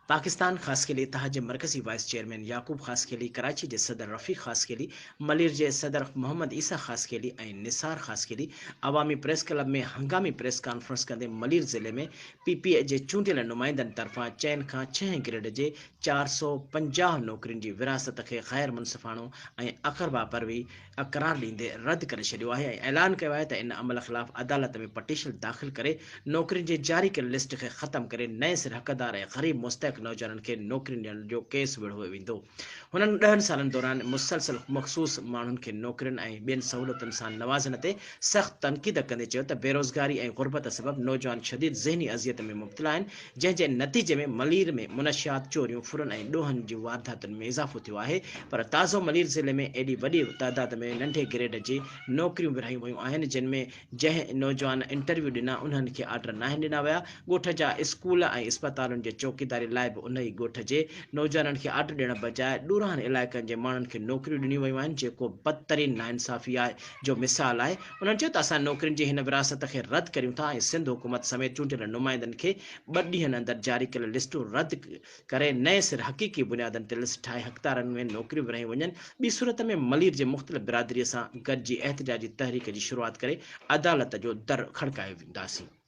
पाकिस्तान ख़ास खेली इत्तेहाद जे मरकज़ी वाइस चेयरमैन याकूब ख़ास खेली, कराची जे सदर रफ़ीक ख़ास खेली, मलिर जे सदर मोहम्मद ईसा ख़ास खेली ऐं निसार ख़ास खेली अवामी प्रेस क्लब में हंगामी प्रेस कॉन्फ्रेंस कंदे मलिर ज़िले में पीपीए जे चूंडियल नुमाइंदनि तरफ़ां 6 ग्रेड जे 450 नौकरियुनि जी विरासत खे ग़ैर मुनसिफ़ाणो ऐं अक़रबा परवी करार ॾींदे रद्द करे छॾियो आहे ऐं ऐलान कयो आहे त इन अमल ख़िलाफ़ अदालत में पटिशन दाख़िल करे नौकरियुनि जे जारी कयल लिस्ट खे ख़तमु करे नए सिर हक़दार ऐं ग़रीब मुस्तहिक़ नौजवाननि खे नौकरी ॾियण जो केस विढ़ो वेंदो। हुननि 10 सालनि दौरान मुसलसल मख़सूस माण्हुनि खे नौकरियुनि ऐं ॿियनि सहूलियतुनि सां नवाज़ण ते सख़्त तनक़ीद कंदे चयो त बेरोज़गारी ऐं ग़ुर्बत सबबि नौजवान शदीद ज़हनी अज़ियत में मुब्तला आहिनि, जंहिंजे नतीजे में मलीर में मुनशियात चोरियूं फुरनि ऐं ॾोहनि जी वारदातुनि में इज़ाफ़ो थियो आहे। पर ताज़ो मलीर ज़िले में एॾी वॾी तइदाद में नंढे ग्रेड जी नौकरियूं विरहायूं वियूं आहिनि, जिन में जंहिं नौजवान इंटरव्यू ॾिना उन्हनि खे आर्डर नाहिनि ॾिना विया। ॻोठ जा स्कूल ऐं इस्पतालुनि जे चौकीदारी लाइ बि उन ई ॻोठ जे नौजवाननि खे आर्डर ॾियण बजाए ॾूरान इलाइक़नि जे माण्हुनि खे नौकरियूं ॾिनियूं वियूं आहिनि, जेको बदतरीन नाइंसाफ़ी आहे जो मिसाल आहे। उन्हनि चयो त असां नौकरियुनि जी हिन विरासत खे रद्द करियूं था ऐं सिंध हुकूमत समेत चूंडियल नुमाइंदनि खे 2 ॾींहनि अंदरि जारी कयल लिस्टूं रद्द करे नए सिर हक़ीक़ी बुनियादनि ते लिस्ट ठाहे हक़दारनि में नौकरियूं विरहायूं वञनि। ॿी सूरत में मलीर जे मुख़्तलिफ़ बिरादरीअ सां गॾिजी एहतजाजी तहरीक जी शुरूआत करे अदालत जो दर खड़काए वेंदासीं।